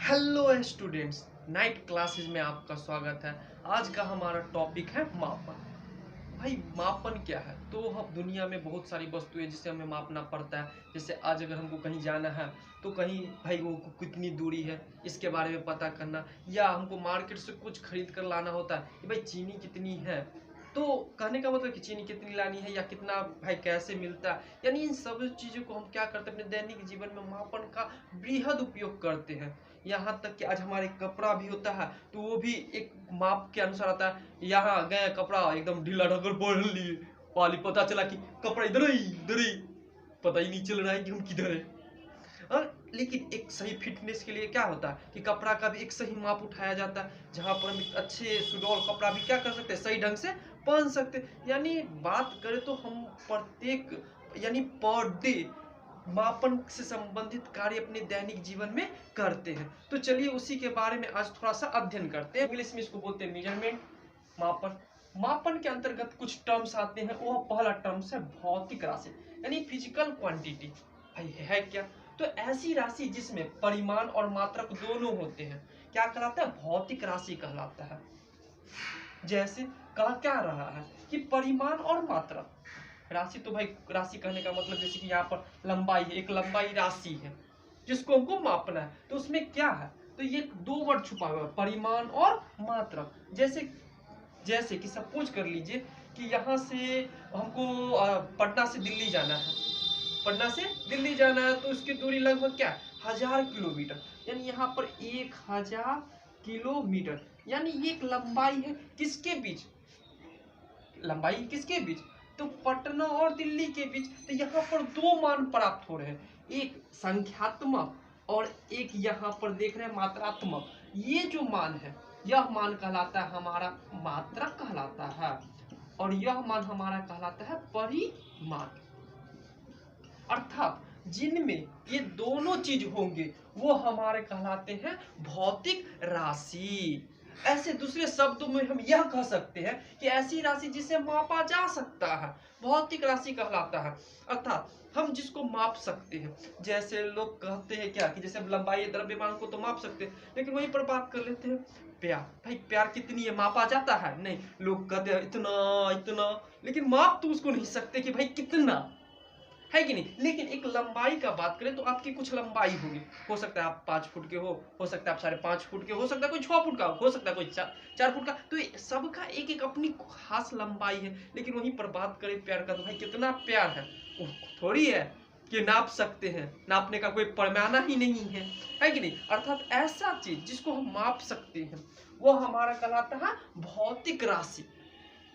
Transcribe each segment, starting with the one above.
Hello students, night classes में आपका स्वागत है। आज का हमारा टॉपिक है मापन। भाई मापन क्या है? तो हम दुनिया में बहुत सारी वस्तुएं जिसे हमें मापना पड़ता है। जैसे आज अगर हमको कहीं जाना है तो कहीं भाई वो कितनी दूरी है इसके बारे में पता करना, या हमको मार्केट से कुछ खरीद कर लाना होता है कि भाई चीनी कितनी है। तो कहने का मतलब कि चीनी कितनी लानी है या कितना भाई कैसे मिलता है, यानी इन सब चीज़ों को हम क्या करते हैं अपने दैनिक जीवन में मापन का बृहद उपयोग करते हैं। यहाँ तक कि आज हमारे कपड़ा भी होता है तो वो भी एक माप के अनुसार आता है। यहाँ गए कपड़ा एकदम ढीला ढाकर पहन लिए, पाली पता चला कि कपड़ा इधर ही पता ही नहीं चल रहा है कि हम किधर है। और लेकिन एक सही फिटनेस के लिए क्या होता है कि कपड़ा का भी एक सही माप उठाया जाता है, जहाँ पर हम अच्छे सुडौल कपड़ा भी क्या कर सकते हैं, सही ढंग से पहन सकते हैं। यानी बात करें तो हम प्रत्येक यानी पर डे मापन से संबंधित कार्य अपने दैनिक जीवन में करते हैं। तो चलिए उसी के बारे में आज थोड़ा सा अध्ययन करते हैं। इंग्लिश में इसको बोलते हैं मेजरमेंट, मापन। मापन के अंतर्गत कुछ टर्म्स आते हैं। वो पहला टर्म्स है भौतिक राशि, यानी फिजिकल क्वांटिटी। भाई है क्या? तो ऐसी राशि जिसमें परिमाण और मात्रक दोनों होते हैं क्या कहलाता है? भौतिक राशि कहलाता है। जैसे कहा क्या रहा है कि परिमाण और मात्रक राशि। तो भाई राशि कहने का मतलब जैसे कि यहाँ पर लंबाई है, एक लंबाई राशि है जिसको हमको मापना है। तो उसमें क्या है? तो ये दो वर्ड छुपा हुआ है, परिमाण और मात्रक। जैसे जैसे कि सपोज कर लीजिए कि यहाँ से हमको पटना से दिल्ली जाना है। पटना से दिल्ली जाना है तो उसकी दूरी लगभग क्या है? 1000 किलोमीटर। यानी यहाँ पर 1000 किलोमीटर, यानी ये एक लंबाई है किसके बीच? लंबाई किसके बीच? तो पटना और दिल्ली के बीच। तो यहाँ पर दो मान प्राप्त हो रहे हैं, एक संख्यात्मक और एक यहाँ पर देख रहे हैं मात्रात्मक। ये जो मान है यह मान कहलाता है हमारा मात्रक कहलाता है, और यह मान हमारा कहलाता है परिमाण। अर्थात जिनमें ये दोनों चीज होंगे वो हमारे कहलाते हैं भौतिक राशि। ऐसे दूसरे शब्दों में हम यह कह सकते हैं कि ऐसी राशि जिसे मापा जा सकता है भौतिक राशि कहलाता है। अर्थात हम जिसको माप सकते हैं। जैसे लोग कहते हैं क्या कि जैसे लंबाई द्रव्यमान को तो माप सकते हैं, लेकिन वहीं पर बात कर लेते हैं प्यार। भाई प्यार कितनी है? मापा जाता है? नहीं। लोग कहते हैं इतना इतना, लेकिन माप तो उसको नहीं सकते कि भाई कितना है कि नहीं। लेकिन एक लंबाई का बात करें तो आपकी कुछ लंबाई होगी, हो सकता है आप 5 फुट के हो सकता है आप 5.5 फुट के, हो सकता है कोई 6 फुट का हो सकता है कोई 4 फुट का। तो सबका एक एक अपनी खास लंबाई है। लेकिन वहीं पर बात करें प्यार का, तो भाई कितना प्यार है वो थोड़ी है कि नाप सकते हैं, नापने का कोई पैमाना ही नहीं है कि नहीं। अर्थात ऐसा चीज जिसको हम माप सकते हैं वो हमारा कहलाता है भौतिक राशि।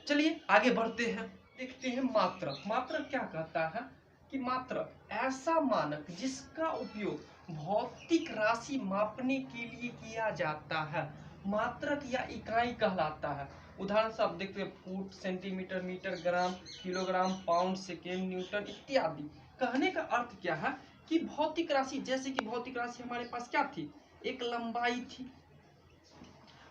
चलिए आगे बढ़ते हैं, देखते हैं मात्रक। मात्रक क्या कहता है कि मात्रक ऐसा मानक जिसका उपयोग भौतिक राशि मापने के लिए किया जाता है, मात्रक या इकाई कहलाता है। उदाहरण से आप देखते हैं फुट, सेंटीमीटर, मीटर, ग्राम, किलोग्राम, पाउंड, सेकेंड, न्यूटन इत्यादि। कहने का अर्थ क्या है कि भौतिक राशि, जैसे कि भौतिक राशि हमारे पास क्या थी? एक लंबाई थी।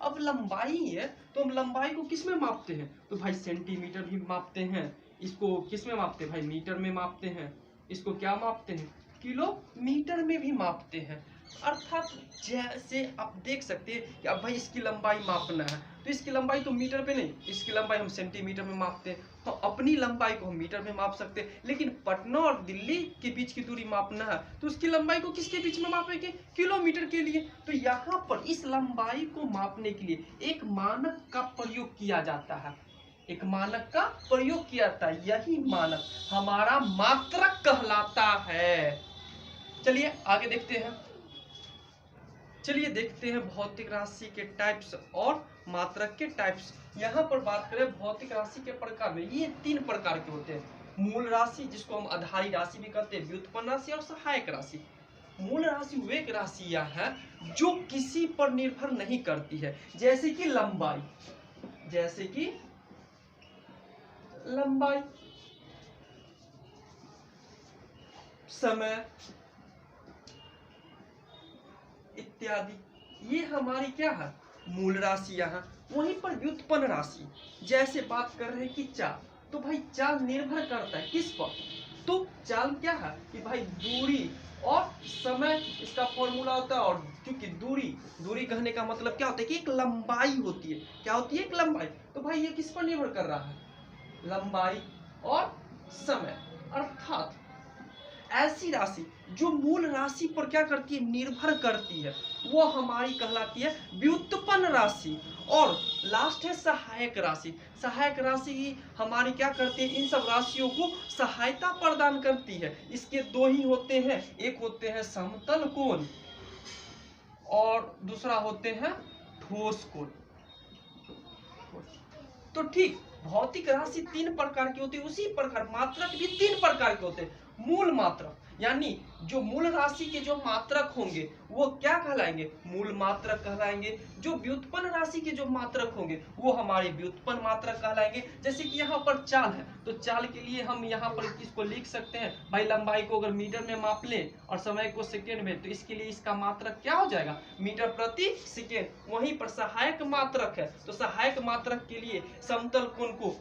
अब लंबाई है तो हम लंबाई को किस में मापते हैं? तो भाई सेंटीमीटर भी मापते हैं। इसको किस में मापते हैं? भाई मीटर में मापते हैं। इसको क्या मापते हैं? किलोमीटर में भी मापते हैं। अर्थात जैसे आप देख सकते हैं कि अब भाई इसकी लंबाई मापना है तो इसकी लंबाई तो मीटर पे नहीं, इसकी लंबाई हम सेंटीमीटर में मापते हैं। तो अपनी लंबाई को हम मीटर में माप सकते हैं, लेकिन पटना और दिल्ली के बीच की दूरी मापना है तो उसकी लंबाई को किसके बीच में मापेंगे? किलोमीटर के लिए। तो यहाँ पर इस लंबाई को मापने के लिए एक मानक का प्रयोग किया जाता है, एक मानक का प्रयोग किया जाता है। यही मानक हमारा मात्रक कहलाता है। चलिए आगे देखते हैं। चलिए देखते हैं भौतिक राशि के टाइप्स और मात्रक के टाइप्स। यहाँ पर बात करें भौतिक राशि के प्रकार में, ये 3 प्रकार के होते हैं। मूल राशि जिसको हम आधारी राशि भी कहते हैं, व्युत्पन्न राशि और सहायक राशि। मूल राशि वे राशियां हैं जो किसी पर निर्भर नहीं करती है, जैसे कि लंबाई, जैसे कि लंबाई, समय इत्यादि। ये हमारी क्या है? मूल राशि। यहाँ वहीं पर व्युत्पन्न राशि, जैसे बात कर रहे हैं कि चाल, तो भाई चाल निर्भर करता है किस पर? तो चाल क्या है कि भाई दूरी और समय इसका फॉर्मूला होता है। और क्योंकि दूरी कहने का मतलब क्या होता है कि एक लंबाई होती है। क्या होती है? एक लंबाई। तो भाई ये किस पर निर्भर कर रहा है? लंबाई और समय। अर्थात ऐसी राशि जो मूल राशि पर क्या करती है? निर्भर करती है, वो हमारी कहलाती है व्युत्पन्न राशि। और लास्ट है सहायक राशि। सहायक राशि ही हमारी क्या करती है? इन सब राशियों को सहायता प्रदान करती है। इसके दो ही होते हैं, एक होते हैं समतल कोण और दूसरा होते हैं ठोस कोण। तो ठीक भौतिक राशि तीन प्रकार की होती है, उसी प्रकार मात्रक भी तीन प्रकार के होते हैं। मूल मात्रक यानी जो मूल राशि के जो मात्रक होंगे वो क्या कहलाएंगे? मूल मात्रक कहलाएंगे। जो व्युत्पन्न राशि के जो मात्रक होंगे वो हमारे व्युत्पन्न मात्रक कहलाएंगे। जैसे कि यहाँ पर चाल है, तो चाल के लिए हम यहाँ पर किसको लिख सकते हैं? भाई लंबाई को अगर मीटर में माप लें और समय को सेकेंड में, तो इसके लिए इसका मात्रक क्या हो जाएगा? मीटर प्रति सेकेंड। वहीं पर सहायक मात्रक है, तो सहायक मात्रक के लिए समतल कोण को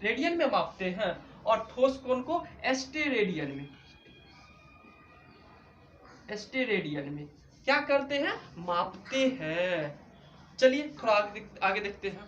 रेडियन में मापते हैं और ठोस कोण को एस्टेरेडियन में क्या करते हैं? मापते हैं। चलिए थोड़ा आगे देखते हैं।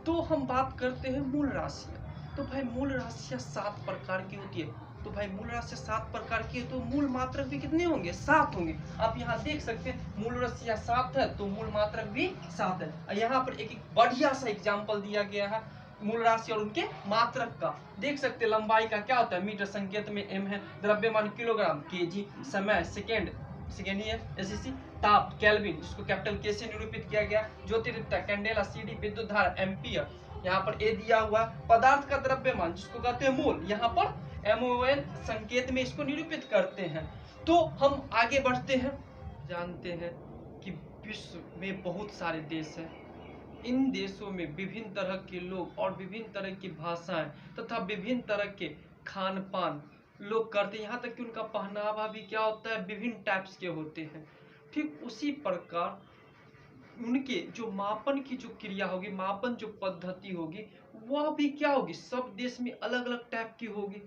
तो हम बात करते हैं मूल राशियां। तो भाई मूल राशियां 7 प्रकार की होती है। तो भाई मूल राशियां 7 प्रकार की है, तो मूल मात्रक भी कितने होंगे? 7 होंगे। आप यहाँ देख सकते हैं मूल राशियां 7 है तो मूल मात्रक भी 7 है। यहाँ पर एक बढ़िया सा एग्जाम्पल दिया गया है मूल राशि और उनके मात्रक का। देख सकते हैं लंबाई का क्या होता है? मीटर, संकेत में m है, द्रव्यमान किलोग्राम, केजी, समय सेकेंड ही है, एससी, ताप केल्विन जिसको कैपिटल के से निरूपित किया गया, ज्योतिर्विद्या कैंडेला, सीडी, विद्युत धारा एम्पियर। यहाँ पर ए दिया हुआ पदार्थ का द्रव्यमान जिसको कहते हैं मोल, यहाँ पर MOL संकेत में इसको निरूपित करते हैं। तो हम आगे बढ़ते हैं। जानते हैं कि विश्व में बहुत सारे देश हैं। इन देशों में विभिन्न तरह के लोग और विभिन्न तरह की भाषाएं तथा विभिन्न तरह के खान पान लोग करते हैं। यहाँ तक कि उनका पहनावा भी क्या होता है? विभिन्न टाइप्स के होते हैं। ठीक उसी प्रकार उनके जो मापन की जो क्रिया होगी, मापन जो पद्धति होगी, वह भी क्या होगी? सब देश में अलग अलग टाइप की होगी।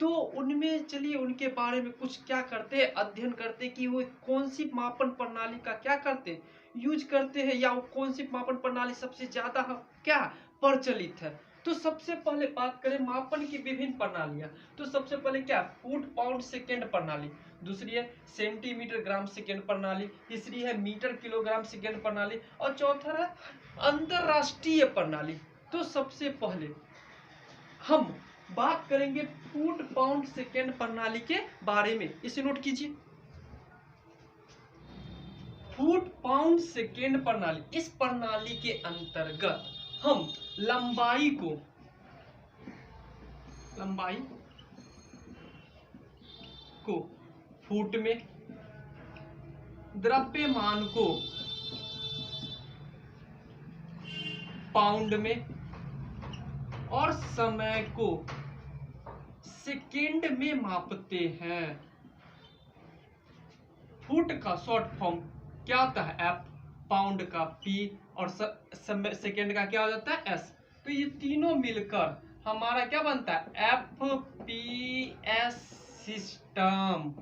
तो उनमें चलिए उनके बारे में कुछ क्या करते हैं? अध्ययन करते हैं कि वो कौन सी मापन प्रणाली का क्या करते हैं? यूज करते हैं, या वो कौन सी मापन प्रणाली सबसे ज्यादा क्या प्रचलित है। तो सबसे पहले बात करें मापन की विभिन्न प्रणालियां, तो सबसे पहले क्या? फुट पाउंड सेकेंड प्रणाली, दूसरी है सेंटीमीटर ग्राम सेकेंड प्रणाली, तीसरी है मीटर किलोग्राम सेकेंड प्रणाली और चौथा है अंतरराष्ट्रीय प्रणाली। तो सबसे पहले हम बात करेंगे फुट पाउंड सेकेंड प्रणाली के बारे में। इसे नोट कीजिए, फुट पाउंड सेकेंड प्रणाली। इस प्रणाली के अंतर्गत हम लंबाई को फुट में, द्रव्यमान को पाउंड में और समय को सेकेंड में मापते हैं। फुट का शॉर्ट फॉर्म क्या होता है? F, पाउंड का P और सेकेंड का क्या हो जाता है? S। तो ये तीनों मिलकर हमारा क्या बनता है? FPS system.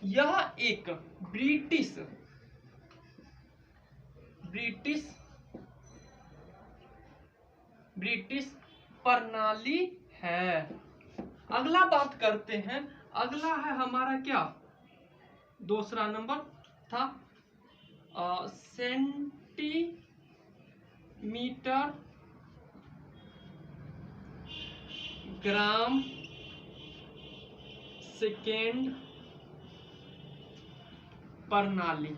यह एक ब्रिटिश प्रणाली है। अगला बात करते हैं। अगला है हमारा क्या? दूसरा नंबर था सेंटीमीटर ग्राम सेकेंड प्रणाली।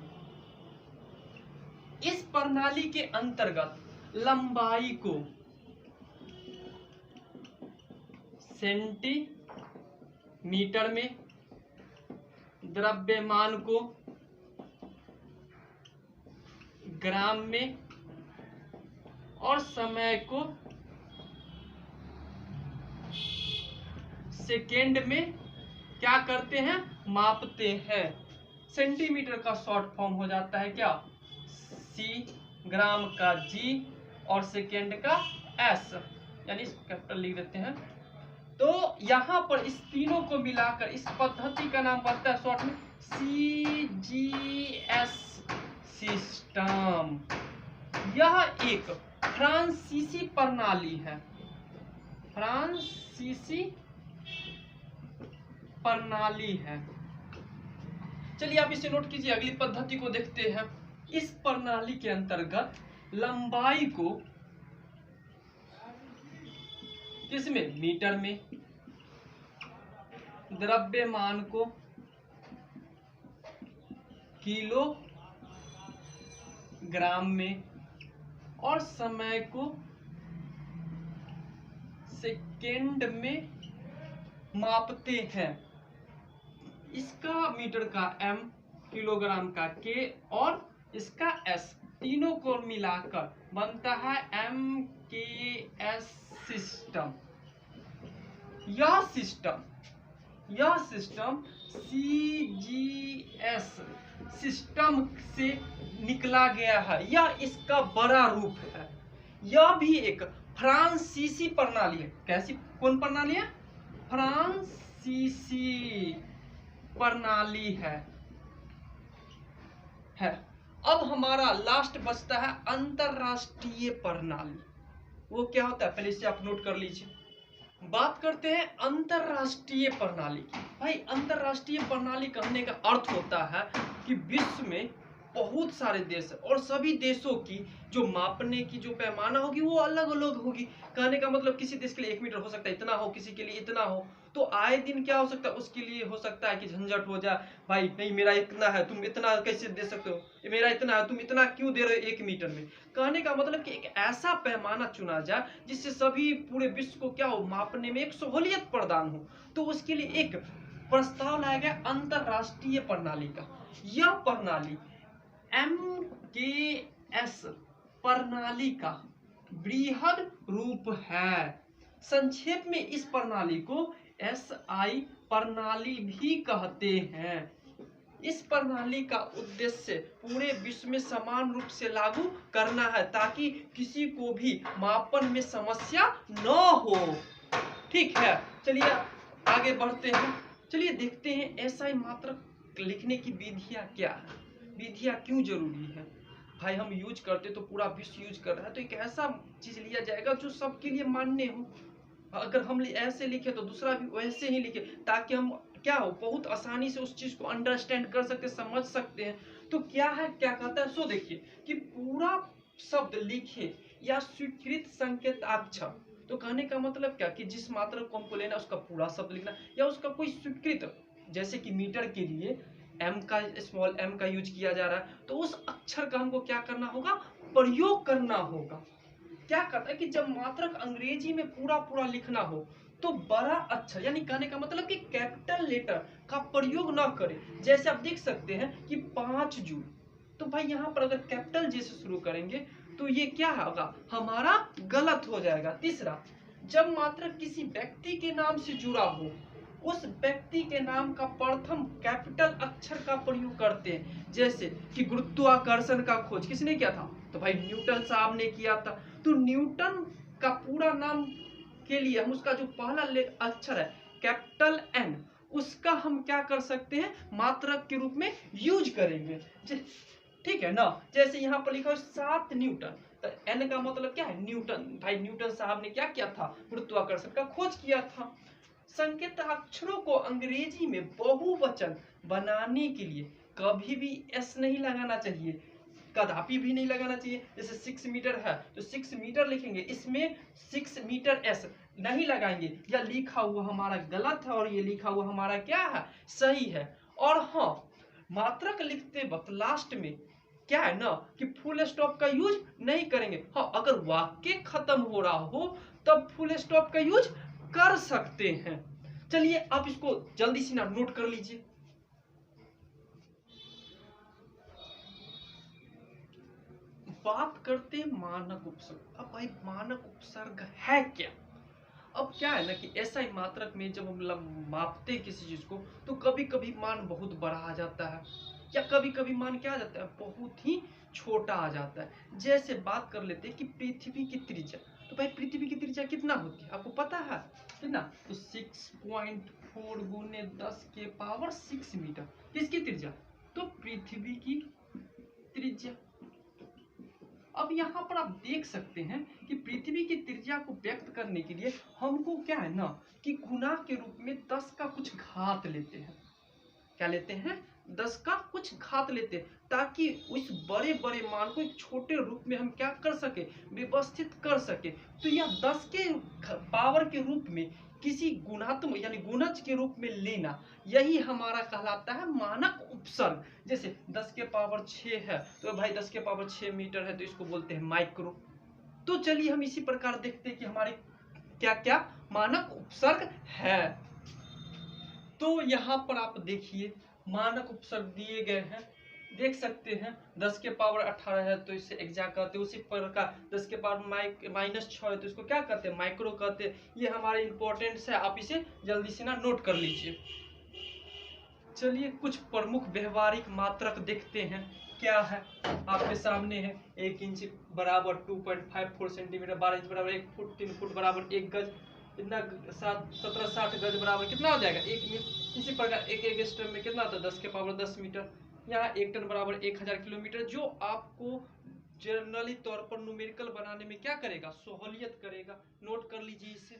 इस प्रणाली के अंतर्गत लंबाई को सेंटीमीटर में, द्रव्यमान को ग्राम में और समय को सेकेंड में क्या करते हैं? मापते हैं। सेंटीमीटर का शॉर्ट फॉर्म हो जाता है क्या? C, ग्राम का G और सेकेंड का S। यानी इस कैपिटल लिख देते हैं। तो यहाँ पर इस तीनों को मिलाकर इस पद्धति का नाम बनता है शॉर्ट में CGS सिस्टम। यह एक फ्रांसीसी प्रणाली है, फ्रांसीसी प्रणाली है। चलिए आप इसे नोट कीजिए, अगली पद्धति को देखते हैं। इस प्रणाली के अंतर्गत लंबाई को किसमें, मीटर में, द्रव्यमान को किलोग्राम में और समय को सेकेंड में मापते हैं। इसका मीटर का M, किलोग्राम का K और इसका S, तीनों को मिलाकर बनता है MKS सिस्टम। यह सिस्टम CGS सिस्टम से निकला गया है। यह इसका बड़ा रूप है। यह भी एक फ्रांसीसी प्रणाली है। कैसी, कौन प्रणाली है, फ्रांसीसी प्रणाली है। अब हमारा लास्ट बचता है अंतरराष्ट्रीय प्रणाली। वो क्या होता है, पहले इसे आप नोट कर लीजिए। बात करते हैं अंतरराष्ट्रीय प्रणाली की। भाई अंतरराष्ट्रीय प्रणाली कहने का अर्थ होता है कि विश्व में बहुत सारे देश है और सभी देशों की जो मापने की जो पैमाना होगी वो अलग अलग होगी। कहने का मतलब किसी देश के लिए 1 मीटर हो सकता है इतना हो, किसी के लिए इतना हो। तो आए दिन क्या हो सकता है, उसके लिए हो सकता है कि झंझट हो जाए, भाई नहीं मेरा इतना है तुम इतना कैसे दे सकते हो, मेरा इतना है तुम इतना क्यों दे रहे हो 1 मीटर में। कहने का मतलब कि एक ऐसा पैमाना चुना जाए जिससे सभी पूरे विश्व को क्या हो, मापने में एक सहूलियत प्रदान हो। तो उसके लिए एक प्रस्ताव लाया गया अंतरराष्ट्रीय प्रणाली का। यह प्रणाली MKS प्रणाली का बृहद रूप है। संक्षेप में इस प्रणाली को SI प्रणाली भी कहते हैं। इस प्रणाली का उद्देश्य पूरे विश्व में समान रूप से लागू करना है ताकि किसी को भी मापन में समस्या न हो। ठीक है, चलिए आगे बढ़ते हैं। चलिए देखते हैं SI मात्रक लिखने की विधियां क्या है, विधियां क्यों जरूरी है। भाई हम यूज करते तो पूरा विश्व यूज कर रहा है, तो एक ऐसा चीज लिया जाएगा जो सबके लिए मान्य हो। अगर हम ऐसे लिखे तो दूसरा भी वैसे ही लिखे, ताकि हम क्या हो, बहुत आसानी से उस चीज को अंडरस्टैंड कर सकते, समझ सकते हैं। तो क्या है, क्या कहता है, सो देखिए कि पूरा शब्द लिखे या स्वीकृत संकेताक्षर। तो कहने का मतलब क्या कि जिस मात्रक को हमको लेना उसका पूरा शब्द लिखना या उसका कोई स्वीकृत, जैसे कि मीटर के लिए M का, स्मॉल m का यूज किया जा रहा है, तो उस अक्षर का हमको क्या करना होगा, प्रयोग करना होगा। क्या कहता है कि जब मात्रक अंग्रेजी में पूरा पूरा लिखना हो तो बड़ा अक्षर, यानी कहने का मतलब कि कैपिटल लेटर का प्रयोग ना करें। जैसे आप देख सकते हैं कि 5 जून, तो भाई यहाँ पर अगर कैपिटल जी से शुरू करेंगे तो ये क्या होगा, हमारा गलत हो जाएगा। तीसरा, जब मात्रक किसी व्यक्ति के नाम से जुड़ा हो, उस व्यक्ति के नाम का प्रथम कैपिटल अक्षर का प्रयोग करते हैं। जैसे कि गुरुत्वाकर्षण का खोज किसने किया था, तो भाई न्यूटन साहब ने किया था। तो न्यूटन का पूरा नाम के लिए हम उसका जो पहला अक्षर है कैपिटल N, उसका हम क्या कर सकते हैं, मात्रक के रूप में यूज करेंगे। ठीक है ना। जैसे यहाँ पर लिखा है 7 न्यूटन, तो N का मतलब क्या है, न्यूटन। भाई न्यूटन साहब ने क्या किया था, गुरुत्वाकर्षण का खोज किया था। संकेत अक्षरों को अंग्रेजी में बहुवचन बनाने के लिए कभी भी S नहीं लगाना चाहिए, कदापि भी नहीं लगाना चाहिए। जैसे 6 मीटर है तो 6 मीटर लिखेंगे, इसमें 6 मीटर S नहीं लगाएंगे, या लिखा हुआ हमारा गलत है और ये लिखा हुआ हमारा क्या है, सही है। और हाँ, मात्रक लिखते वक्त लास्ट में क्या है ना कि फुल स्टॉप का यूज नहीं करेंगे। हाँ, अगर वाक्य खत्म हो रहा हो तब फुल स्टॉप का यूज कर सकते हैं। चलिए आप इसको जल्दी से ना नोट कर लीजिए। बात करते हैं मानक उपसर्ग। अब भाई मानक उपसर्ग है क्या। अब क्या है ना कि SI मात्रक में जब हम मापते किसी चीज को तो कभी कभी मान बहुत बड़ा आ जाता है, या कभी कभी मान क्या आ जाता है, बहुत ही छोटा आ जाता है। जैसे बात कर लेते हैं कि पृथ्वी की त्रिज्या, तो भाई पृथ्वी की त्रिज्या कितना होती है आपको पता है कितना? तो 6.4 गुने 10 के पावर 6 मीटर। किसकी त्रिज्या? तो पृथ्वी की त्रिज्या। अब यहाँ पर आप देख सकते हैं कि पृथ्वी की त्रिज्या को व्यक्त करने के लिए हमको क्या है ना कि गुना के रूप में 10 का कुछ घात लेते हैं। क्या लेते हैं? 10 का कुछ घात लेते हैं, ताकि उस बड़े बड़े मान को एक छोटे रूप में हम क्या कर सके? व्यवस्थित कर सके। तो यह 10 के पावर के रूप में किसी गुणात्मक यानी गुणज के रूप में लेना, यही हमारा कहलाता है मानक उपसर्ग। जैसे 10 के पावर 6 है तो भाई 10 के पावर 6 मीटर है तो इसको बोलते हैं माइक्रो। तो चलिए हम इसी प्रकार देखते हैं कि हमारे क्या क्या मानक उपसर्ग है। तो यहाँ पर आप देखिए मानक उपसर्ग दिए गए हैं, देख सकते हैं 10 के पावर 18 है तो इसे एक्सा कहते हैं। उसी प्रकार 10 के पावर -6 है तो इसको क्या कहते हैं? माइक्रो कहते हैं। ये हमारे इंपॉर्टेंट्स है, आप इसे जल्दी से ना नोट कर लीजिए। चलिए कुछ प्रमुख व्यवहारिक मात्रक देखते हैं। क्या है? आपके सामने है 1 इंच बराबर 2.54 सेंटीमीटर, 12 इंच बराबर 1 फुट, 3 फुट बराबर 1 गज, इतना 1760 गज बराबर कितना हो जाएगा? 1 मीटर। इसी प्रकार एक स्टेप में कितना होता है? 10 के पावर 10 मीटर। यहाँ 1 टन बराबर 1000 किलोमीटर, जो आपको जनरली तौर पर न्यूमेरिकल बनाने में क्या करेगा? सहूलियत करेगा। नोट कर लीजिए इसे।